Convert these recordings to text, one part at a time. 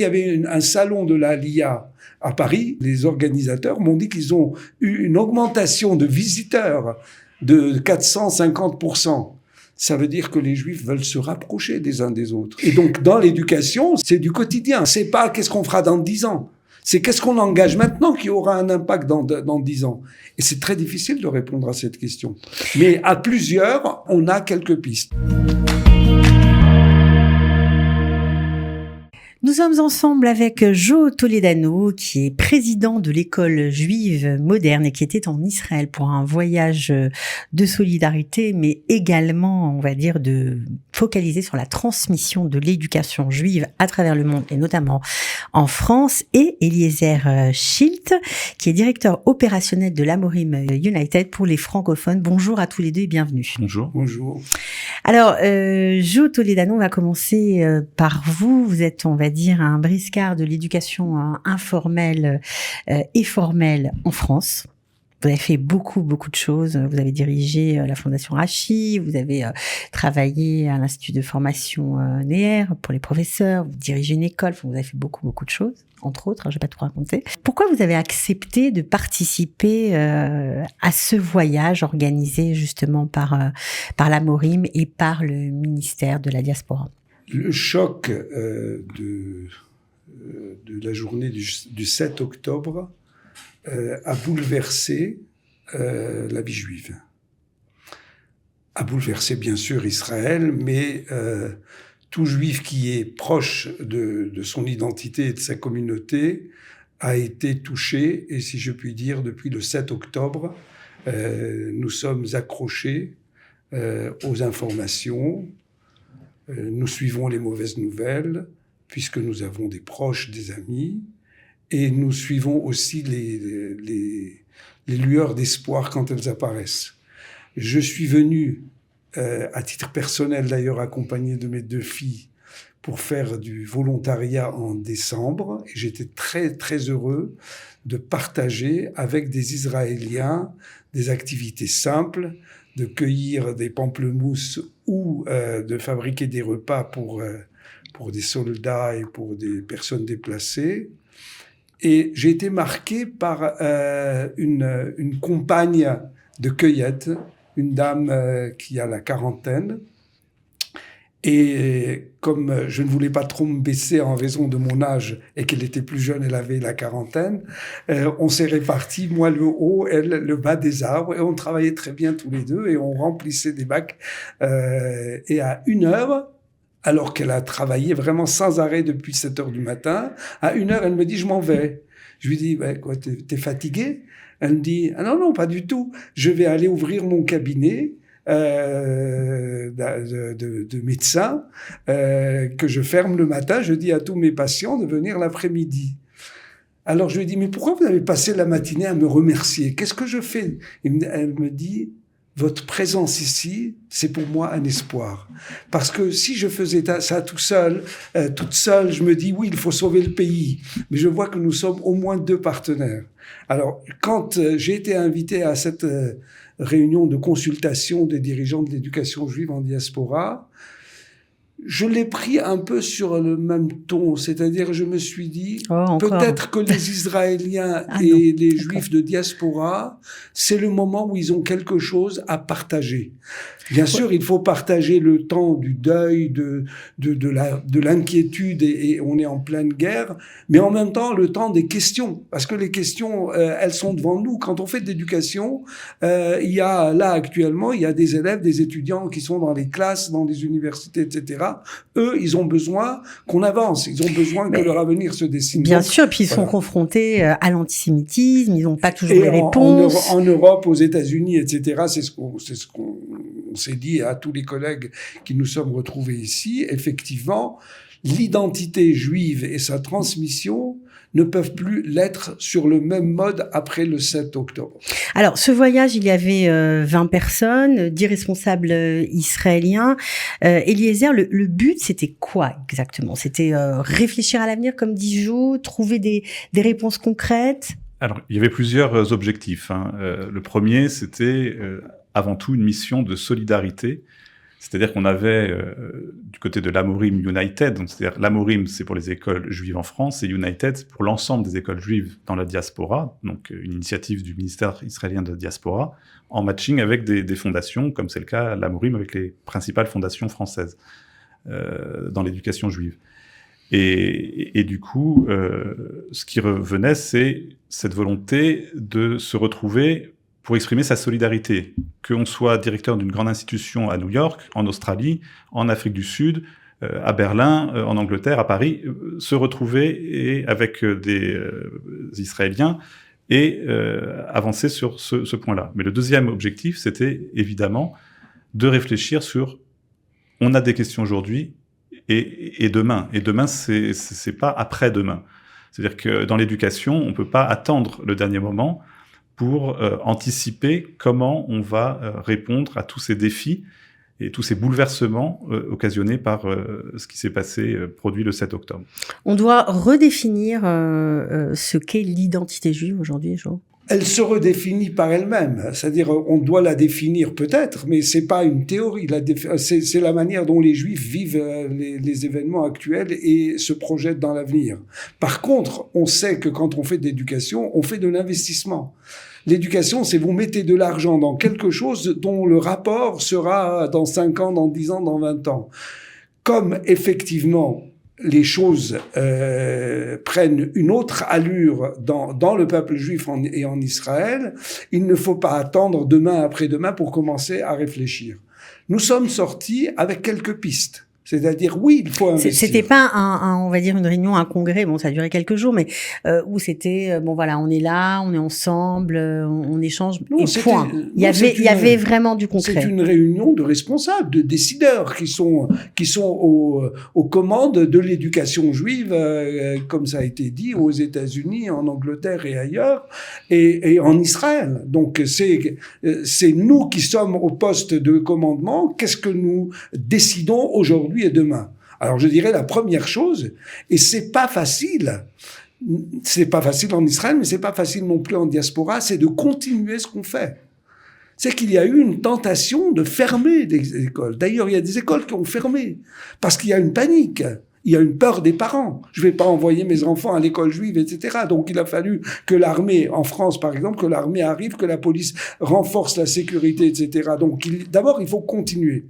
Il y avait un salon de l'Aliyah à Paris. Les organisateurs m'ont dit qu'ils ont eu une augmentation de visiteurs de 450%. Ça veut dire que les Juifs veulent se rapprocher des uns des autres. Et donc, dans l'éducation, c'est du quotidien. C'est pas qu'est-ce qu'on fera dans 10 ans. C'est qu'est-ce qu'on engage maintenant qui aura un impact dans 10 ans. Et c'est très difficile de répondre à cette question. Mais à plusieurs, on a quelques pistes. Nous sommes ensemble avec Joe Toledano, qui est président de l'école juive moderne et qui était en Israël pour un voyage de solidarité, mais également, on va dire, de focaliser sur la transmission de l'éducation juive à travers le monde et notamment en France, et Eliezer Schilt, qui est directeur opérationnel de l'Amorim United pour les francophones. Bonjour à tous les deux et bienvenue. Bonjour. Bonjour. Alors, Joe Toledano, on va commencer par vous. Vous êtes, on va dire, un briscard de l'éducation informelle et formelle en France. Vous avez fait beaucoup de choses. Vous avez dirigé la Fondation Rachi, vous avez travaillé à l'Institut de formation NEER pour les professeurs, vous dirigez une école, vous avez fait beaucoup de choses, entre autres, je vais pas tout raconter. Pourquoi vous avez accepté de participer à ce voyage organisé justement par l'Amorim et par le ministère de la Diaspora? Le choc de la journée du 7 octobre a bouleversé la vie juive. A bouleversé bien sûr Israël, mais tout juif qui est proche de son identité et de sa communauté a été touché. Et si je puis dire, depuis le 7 octobre, nous sommes accrochés aux informations. Nous suivons les mauvaises nouvelles, puisque nous avons des proches, des amis, et nous suivons aussi les lueurs d'espoir quand elles apparaissent. Je suis venu, à titre personnel d'ailleurs, accompagné de mes 2 filles, pour faire du volontariat en décembre, et j'étais très heureux de partager avec des Israéliens des activités simples, de cueillir des pamplemousses ou de fabriquer des repas pour des soldats et pour des personnes déplacées. Et j'ai été marqué par une compagne de cueillette, une dame qui a la quarantaine. Et comme je ne voulais pas trop me baisser en raison de mon âge et qu'elle était plus jeune, elle avait la quarantaine, on s'est répartis, moi le haut, elle le bas des arbres, et on travaillait très bien tous les deux et on remplissait des bacs. Et à 1h, alors qu'elle a travaillé vraiment sans arrêt depuis 7h du matin, à 1h, elle me dit « je m'en vais ». Je lui dis « quoi, t'es fatigué ?» Elle me dit « ah non, pas du tout, je vais aller ouvrir mon cabinet ». De médecin que je ferme le matin, je dis à tous mes patients de venir l'après-midi. Alors je lui dis, mais pourquoi vous avez passé la matinée à me remercier? Qu'est-ce que je fais? Elle me dit, votre présence ici, c'est pour moi un espoir. Parce que si je faisais ça toute seule, je me dis, oui, il faut sauver le pays. Mais je vois que nous sommes au moins 2 partenaires. Alors, quand j'ai été invité à cette réunion de consultation des dirigeants de l'éducation juive en diaspora, je l'ai pris un peu sur le même ton, c'est-à-dire je me suis dit, peut-être que les Israéliens et les Juifs de diaspora, c'est le moment où ils ont quelque chose à partager. Bien sûr, il faut partager le temps du deuil, de l'inquiétude, et on est en pleine guerre, mais en même temps le temps des questions, parce que les questions, elles sont devant nous. Quand on fait de l'éducation, il y a là actuellement, il y a des élèves, des étudiants qui sont dans les classes, dans les universités, etc. Eux, ils ont besoin qu'on avance, ils ont besoin que leur avenir se dessine. Bien sûr, puis ils sont confrontés à l'antisémitisme, ils n'ont pas toujours les réponses. En Europe, aux États-Unis, etc., c'est ce qu'on s'est dit à tous les collègues qui nous sommes retrouvés ici. Effectivement, l'identité juive et sa transmission ne peuvent plus l'être sur le même mode après le 7 octobre. Alors, ce voyage, il y avait 20 personnes, 10 responsables israéliens. Eliezer, le but, c'était quoi exactement? C'était réfléchir à l'avenir, comme dit Jo, trouver des réponses concrètes? Alors, il y avait plusieurs objectifs. Le premier, c'était avant tout une mission de solidarité C'est-à-dire qu'on avait du côté de l'Amorim United, donc c'est-à-dire l'Amorim c'est pour les écoles juives en France et United c'est pour l'ensemble des écoles juives dans la diaspora, donc une initiative du ministère israélien de la diaspora, en matching avec des fondations, comme c'est le cas à l'Amorim avec les principales fondations françaises dans l'éducation juive. Et du coup, ce qui revenait, c'est cette volonté de se retrouver pour exprimer sa solidarité, qu'on soit directeur d'une grande institution à New York, en Australie, en Afrique du Sud, à Berlin, en Angleterre, à Paris, se retrouver avec des Israéliens et avancer sur ce point-là. Mais le deuxième objectif, c'était évidemment de réfléchir sur on a des questions aujourd'hui et demain. Et demain, c'est pas après-demain. C'est-à-dire que dans l'éducation, on peut pas attendre le dernier moment pour anticiper comment on va répondre à tous ces défis et tous ces bouleversements occasionnés par ce qui s'est passé, produit le 7 octobre. On doit redéfinir ce qu'est l'identité juive aujourd'hui, Jo. Elle se redéfinit par elle-même. C'est-à-dire, on doit la définir peut-être, mais c'est pas une théorie. C'est la manière dont les Juifs vivent les événements actuels et se projettent dans l'avenir. Par contre, on sait que quand on fait de l'éducation, on fait de l'investissement. L'éducation, c'est vous mettez de l'argent dans quelque chose dont le rapport sera dans 5 ans, dans 10 ans, dans 20 ans. Comme effectivement les choses prennent une autre allure dans le peuple juif et en Israël, il ne faut pas attendre demain après-demain pour commencer à réfléchir. Nous sommes sortis avec quelques pistes. C'est-à-dire, oui, il faut investir. C'était pas on va dire une réunion, un congrès, bon, ça a duré quelques jours, mais où c'était, bon voilà, on est là, on est ensemble, on échange, non, et point. Il y avait vraiment du concret. C'est une réunion de responsables, de décideurs qui sont aux commandes de l'éducation juive, comme ça a été dit, aux États-Unis, en Angleterre et ailleurs, et en Israël. Donc c'est nous qui sommes au poste de commandement. Qu'est-ce que nous décidons aujourd'hui et demain? Alors je dirais la première chose, et c'est pas facile en Israël, mais c'est pas facile non plus en diaspora, c'est de continuer ce qu'on fait. C'est qu'il y a eu une tentation de fermer des écoles. D'ailleurs, il y a des écoles qui ont fermé parce qu'il y a une panique. Il y a une peur des parents. Je vais pas envoyer mes enfants à l'école juive, etc. Donc, il a fallu que l'armée, en France, par exemple, que l'armée arrive, que la police renforce la sécurité, etc. Donc, d'abord, il faut continuer.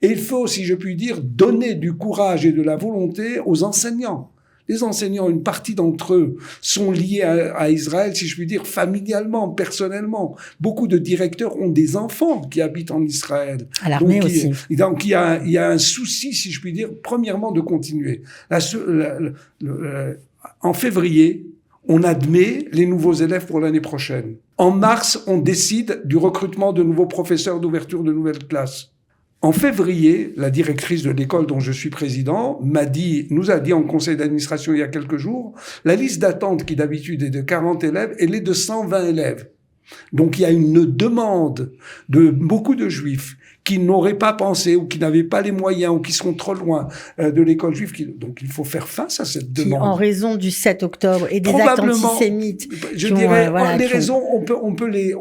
Et il faut, si je puis dire, donner du courage et de la volonté aux enseignants. Les enseignants, une partie d'entre eux sont liés à Israël, si je puis dire, familialement, personnellement. Beaucoup de directeurs ont des enfants qui habitent en Israël. À l'armée aussi. Donc, il y a un souci, si je puis dire, premièrement, de continuer. En février, on admet les nouveaux élèves pour l'année prochaine. En mars, on décide du recrutement de nouveaux professeurs, d'ouverture de nouvelles classes. En février, la directrice de l'école dont je suis président nous a dit en conseil d'administration il y a quelques jours, la liste d'attente qui d'habitude est de 40 élèves, elle est de 120 élèves. Donc il y a une demande de beaucoup de juifs qui n'auraient pas pensé ou qui n'avaient pas les moyens ou qui sont trop loin de l'école juive. Donc il faut faire face à cette demande. En raison du 7 octobre et des actes antisémites. Je dirais, les raisons, on peut les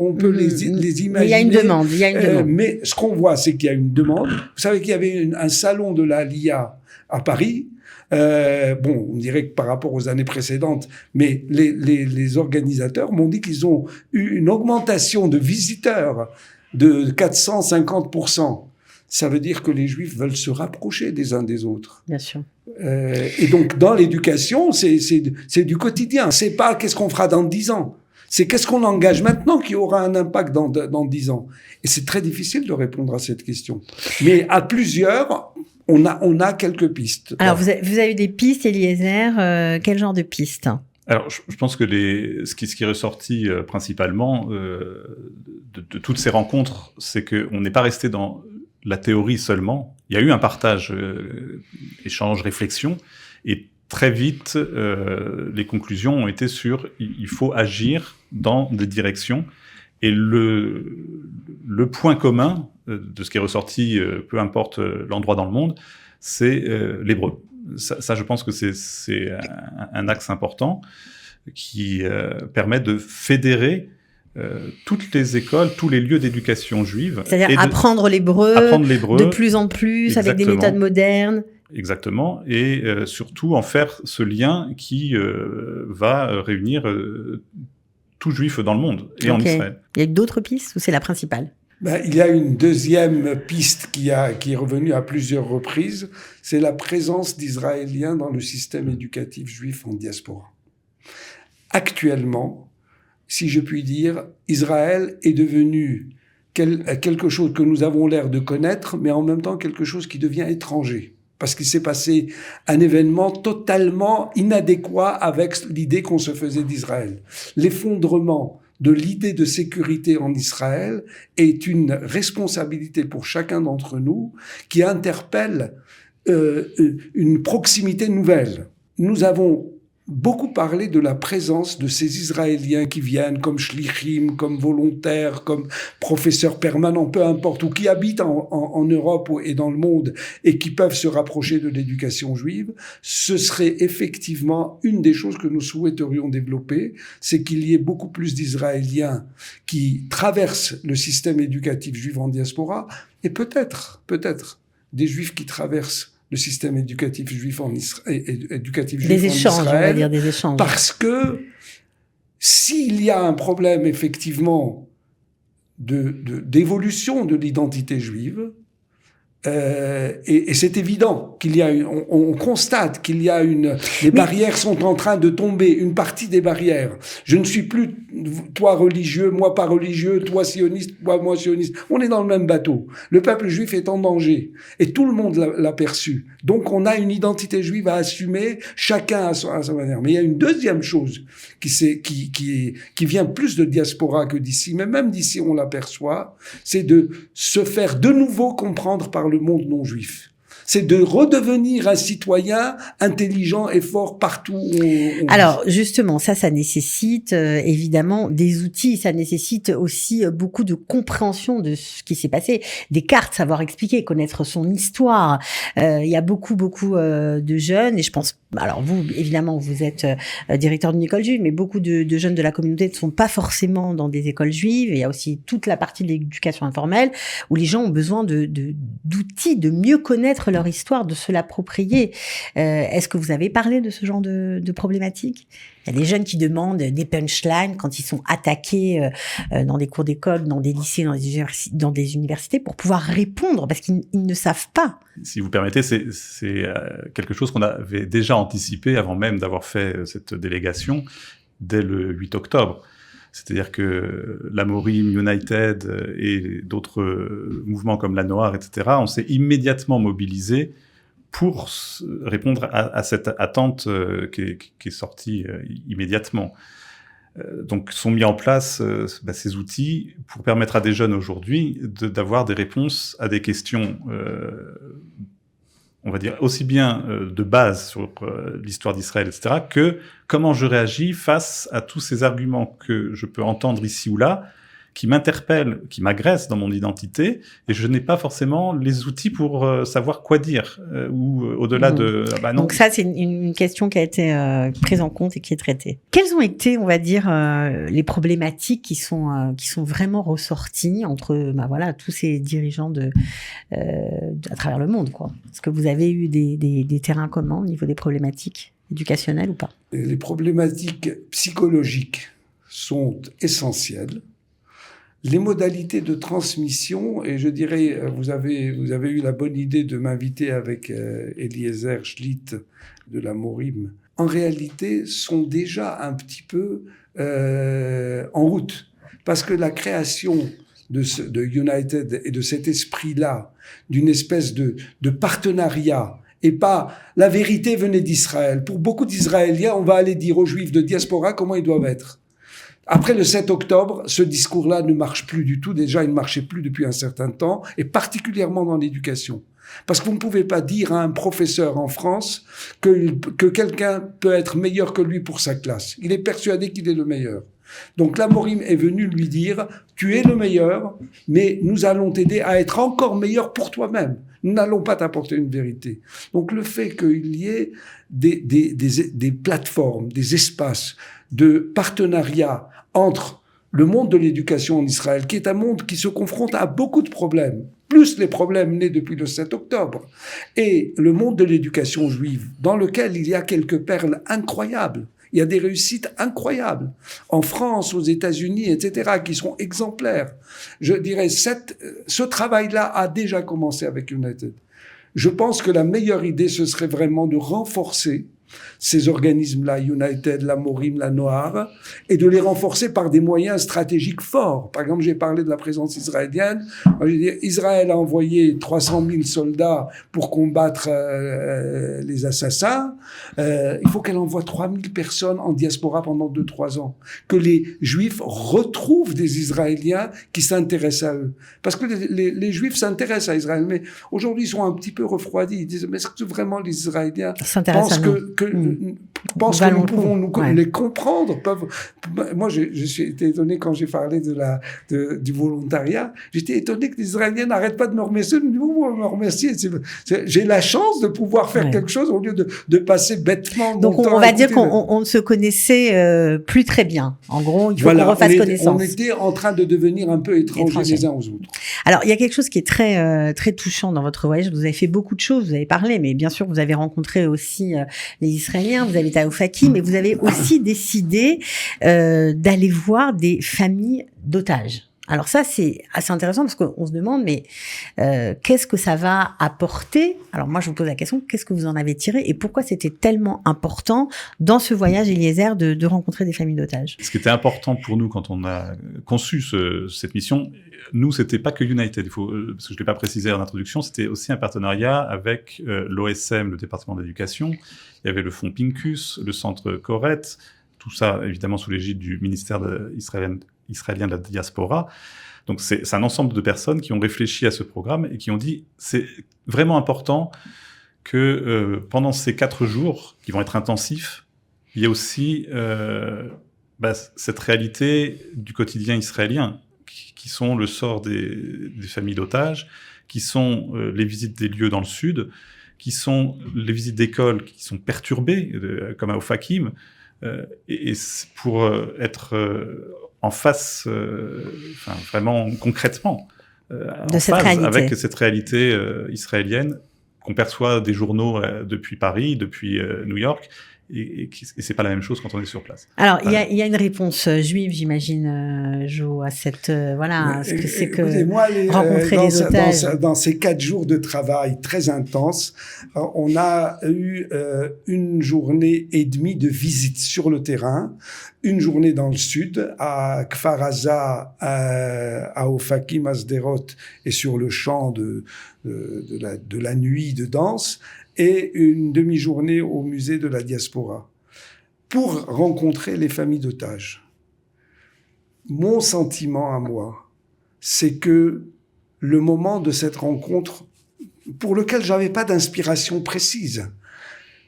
imaginer. Mais il y a une demande, mais ce qu'on voit, c'est qu'il y a une demande. Vous savez qu'il y avait un salon de la LIA à Paris. On dirait que par rapport aux années précédentes, mais les organisateurs m'ont dit qu'ils ont eu une augmentation de visiteurs de 450%. Ça veut dire que les Juifs veulent se rapprocher des uns des autres. Bien sûr. Et donc, dans l'éducation, c'est du quotidien. C'est pas qu'est-ce qu'on fera dans 10 ans. C'est qu'est-ce qu'on engage maintenant qui aura un impact dans 10 ans. Et c'est très difficile de répondre à cette question. Mais à plusieurs, on a quelques pistes. Alors, vous avez eu des pistes, Eliezer. Quel genre de pistes? Alors, je pense que ce qui est ressorti principalement de toutes ces rencontres, c'est qu'on n'est pas resté dans la théorie seulement. Il y a eu un partage, échange, réflexion, et très vite, les conclusions ont été sur il faut agir dans des directions. Et le point commun de ce qui est ressorti, peu importe l'endroit dans le monde, c'est l'hébreu. Ça, je pense que c'est un axe important qui permet de fédérer toutes les écoles, tous les lieux d'éducation juive. C'est-à-dire apprendre l'hébreu de plus en plus, exactement, avec des méthodes modernes. Exactement, et surtout en faire ce lien qui va réunir tout juif dans le monde et en Israël. Il y a d'autres pistes ou c'est la principale? Il y a une deuxième piste qui est revenue à plusieurs reprises, c'est la présence d'Israéliens dans le système éducatif juif en diaspora. Actuellement, si je puis dire, Israël est devenu quelque chose que nous avons l'air de connaître, mais en même temps quelque chose qui devient étranger. Parce qu'il s'est passé un événement totalement inadéquat avec l'idée qu'on se faisait d'Israël. L'effondrement de l'idée de sécurité en Israël est une responsabilité pour chacun d'entre nous qui interpelle une proximité nouvelle. Nous avons beaucoup parlé de la présence de ces Israéliens qui viennent comme shlichim, comme volontaires, comme professeurs permanents, peu importe, ou qui habitent en Europe et dans le monde et qui peuvent se rapprocher de l'éducation juive. Ce serait effectivement une des choses que nous souhaiterions développer, c'est qu'il y ait beaucoup plus d'Israéliens qui traversent le système éducatif juif en diaspora et peut-être des Juifs qui traversent le système éducatif juif en Israël, des échanges, on va dire des échanges. Parce que s'il y a un problème effectivement d'évolution de l'identité juive, et c'est évident qu'il y a on constate qu'il y a les barrières sont en train de tomber, une partie des barrières. Je ne suis plus toi religieux, moi pas religieux, toi sioniste, moi sioniste. On est dans le même bateau. Le peuple juif est en danger et tout le monde l'a perçu. Donc on a une identité juive à assumer, chacun à sa manière. Mais il y a une deuxième chose qui vient plus de diaspora que d'ici, mais même d'ici on l'aperçoit, c'est de se faire de nouveau comprendre par le monde non juif. C'est de redevenir un citoyen intelligent et fort partout où on Alors, justement, ça nécessite évidemment des outils, ça nécessite aussi beaucoup de compréhension de ce qui s'est passé, des cartes, savoir expliquer, connaître son histoire. Il y a beaucoup de jeunes, et je pense, alors vous, évidemment, vous êtes directeur d'une école juive, mais beaucoup de jeunes de la communauté ne sont pas forcément dans des écoles juives. Il y a aussi toute la partie de l'éducation informelle, où les gens ont besoin d'outils, de mieux connaître leur histoire, de se l'approprier. Est-ce que vous avez parlé de ce genre de problématiques? Il y a des jeunes qui demandent des punchlines quand ils sont attaqués dans des cours d'école, dans des lycées, dans des universités, pour pouvoir répondre, parce qu'ils ne savent pas. Si vous permettez, c'est quelque chose qu'on avait déjà anticipé avant même d'avoir fait cette délégation dès le 8 octobre. C'est-à-dire que l'Amorim United et d'autres mouvements comme la Noire, etc., on s'est immédiatement mobilisés pour répondre à cette attente qui est sortie immédiatement. Donc sont mis en place ces outils pour permettre à des jeunes aujourd'hui d'avoir des réponses à des questions, on va dire, aussi bien de base sur l'histoire d'Israël, etc., que comment je réagis face à tous ces arguments que je peux entendre ici ou là, qui m'interpellent, qui m'agressent dans mon identité, et je n'ai pas forcément les outils pour savoir quoi dire, ou au-delà de... non. Donc ça, c'est une question qui a été prise en compte et qui est traitée. Quelles ont été, on va dire, les problématiques qui sont vraiment ressorties entre tous ces dirigeants à travers le monde, quoi? Est-ce que vous avez eu des terrains communs au niveau des problématiques éducationnelles ou pas? Les problématiques psychologiques sont essentielles. Les modalités de transmission, et je dirais, vous avez eu la bonne idée de m'inviter avec Eliezer Schlitt de l'Amorim, en réalité sont déjà un petit peu en route. Parce que la création de United et de cet esprit-là, d'une espèce de partenariat, et pas la vérité venait d'Israël. Pour beaucoup d'Israéliens, on va aller dire aux Juifs de diaspora comment ils doivent être. Après le 7 octobre, ce discours-là ne marche plus du tout. Déjà, il ne marchait plus depuis un certain temps, et particulièrement dans l'éducation. Parce que vous ne pouvez pas dire à un professeur en France que quelqu'un peut être meilleur que lui pour sa classe. Il est persuadé qu'il est le meilleur. Donc l'Amorim est venu lui dire « Tu es le meilleur, mais nous allons t'aider à être encore meilleur pour toi-même. Nous n'allons pas t'apporter une vérité. » Donc le fait qu'il y ait des plateformes, des espaces de partenariat entre le monde de l'éducation en Israël, qui est un monde qui se confronte à beaucoup de problèmes, plus les problèmes nés depuis le 7 octobre, et le monde de l'éducation juive, dans lequel il y a quelques perles incroyables. Il y a des réussites incroyables, en France, aux États-Unis, etc., qui sont exemplaires. Je dirais, ce travail-là a déjà commencé avec United. Je pense que la meilleure idée, ce serait vraiment de renforcer ces organismes-là, United, la Morim, la Noar, et de les renforcer par des moyens stratégiques forts. Par exemple, j'ai parlé de la présence israélienne. Je veux dire, Israël a envoyé 300 000 soldats pour combattre les assassins. Il faut qu'elle envoie 3 000 personnes en diaspora pendant 2-3 ans. Que les Juifs retrouvent des Israéliens qui s'intéressent à eux. Parce que les Juifs s'intéressent à Israël, mais aujourd'hui, ils sont un petit peu refroidis. Ils disent, mais est-ce que vraiment les Israéliens pensent que nous pouvons les comprendre. Moi, j'ai été étonné quand j'ai parlé du volontariat. J'étais étonné que les Israéliens n'arrêtent pas de me remercier. Me remercier. J'ai la chance de pouvoir faire quelque chose au lieu de passer bêtement. Donc, on va dire qu'on se connaissait plus très bien. En gros, il faut qu'on refasse connaissance. On était en train de devenir un peu étrangers les uns aux autres. Alors, il y a quelque chose qui est très très touchant dans votre voyage. Vous avez fait beaucoup de choses. Vous avez parlé, mais bien sûr, vous avez rencontré aussi les Israéliens, vous avez été à Ofakim, mais vous avez aussi décidé d'aller voir des familles d'otages. Alors ça, c'est assez intéressant parce qu'on se demande, mais qu'est-ce que ça va apporter? Alors moi, je vous pose la question, qu'est-ce que vous en avez tiré et pourquoi c'était tellement important dans ce voyage, Eliezer, de rencontrer des familles d'otages? Ce qui était important pour nous quand on a conçu cette mission, nous, c'était pas que United, parce que je l'ai pas précisé en introduction, c'était aussi un partenariat avec l'OSM, le département d'éducation. Il y avait le fonds Pincus, le centre Koret, tout ça évidemment sous l'égide du ministère israélien de la diaspora. Donc c'est un ensemble de personnes qui ont réfléchi à ce programme et qui ont dit c'est vraiment important que pendant ces 4 jours qui vont être intensifs, il y a aussi cette réalité du quotidien israélien qui sont le sort des familles d'otages, qui sont les visites des lieux dans le sud, qui sont les visites d'écoles qui sont perturbées, comme à Ofakim, et pour être en face, vraiment concrètement, de cette réalité. Avec cette réalité israélienne qu'on perçoit des journaux depuis Paris, depuis New York, et c'est pas la même chose quand on est sur place. Alors, il y a une réponse juive, j'imagine, Jo, à cette, ce que c'est que rencontrer les otages. Dans ces 4 jours de travail très intenses, on a eu 1 journée et demie de visite sur le terrain, 1 journée dans le sud, à Kfar Aza, à Ofakim, à Sderot, et sur le champ de la nuit de danse, et 1 demi-journée au musée de la diaspora, pour rencontrer les familles d'otages. Mon sentiment à moi, c'est que le moment de cette rencontre, pour lequel j'avais pas d'inspiration précise,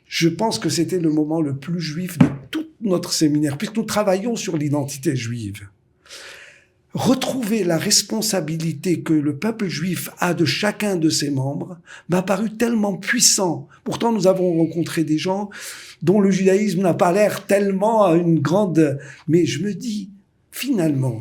je pense que c'était le moment le plus juif de tout notre séminaire, puisque nous travaillons sur l'identité juive. Retrouver la responsabilité que le peuple juif a de chacun de ses membres m'a paru tellement puissant. Pourtant, nous avons rencontré des gens dont le judaïsme n'a pas l'air tellement une grande... Mais je me dis, finalement,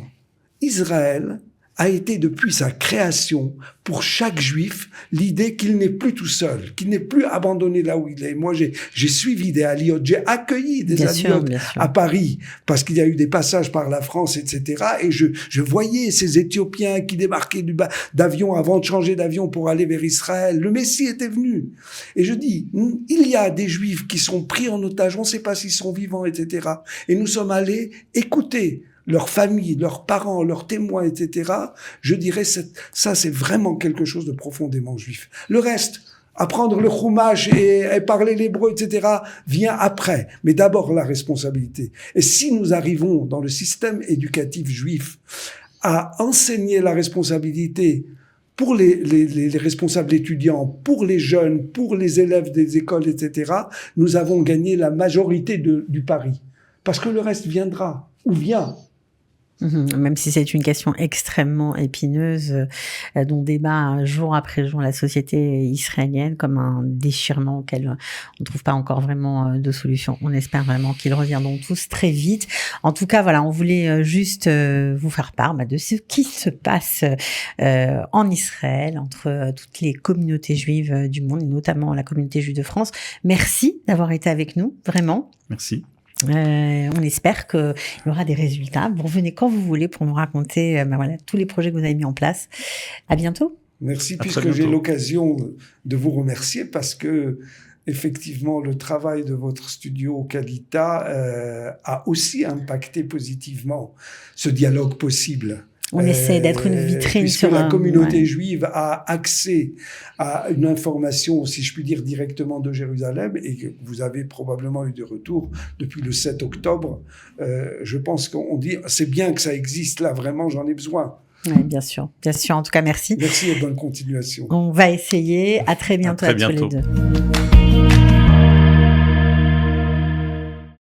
Israël a été depuis sa création, pour chaque juif, l'idée qu'il n'est plus tout seul, qu'il n'est plus abandonné là où il est. Moi, j'ai suivi des aliyot, j'ai accueilli des aliyot à Paris, parce qu'il y a eu des passages par la France, etc. Et je voyais ces Éthiopiens qui débarquaient d'avion avant de changer d'avion pour aller vers Israël. Le Messie était venu. Et je dis, il y a des juifs qui sont pris en otage, on ne sait pas s'ils sont vivants, etc. Et nous sommes allés écouter leurs familles, leurs parents, leurs témoins, etc., je dirais ça c'est vraiment quelque chose de profondément juif. Le reste, apprendre le chumash et parler l'hébreu, etc., vient après. Mais d'abord la responsabilité. Et si nous arrivons dans le système éducatif juif à enseigner la responsabilité pour les responsables étudiants, pour les jeunes, pour les élèves des écoles, etc., nous avons gagné la majorité du pari. Parce que le reste viendra, ou vient. Même si c'est une question extrêmement épineuse, dont débat jour après jour la société israélienne, comme un déchirement auquel on ne trouve pas encore vraiment de solution. On espère vraiment qu'ils reviendront tous très vite. En tout cas, voilà, on voulait juste vous faire part de ce qui se passe en Israël, entre toutes les communautés juives du monde, et notamment la communauté juive de France. Merci d'avoir été avec nous, vraiment. Merci. On espère qu'il y aura des résultats. Vous revenez quand vous voulez pour nous raconter tous les projets que vous avez mis en place. À bientôt. Merci, puisque j'ai l'occasion de vous remercier, parce que effectivement, le travail de votre studio Qualita a aussi impacté positivement ce dialogue possible. On essaie d'être une vitrine puisque sur la communauté juive a accès à une information, si je puis dire, directement de Jérusalem, et que vous avez probablement eu des retours depuis le 7 octobre. Je pense qu'on dit, c'est bien que ça existe là, vraiment, j'en ai besoin. Oui, bien sûr. Bien sûr. En tout cas, merci. Merci et bonne continuation. On va essayer. À très bientôt. À très bientôt. À tous les deux.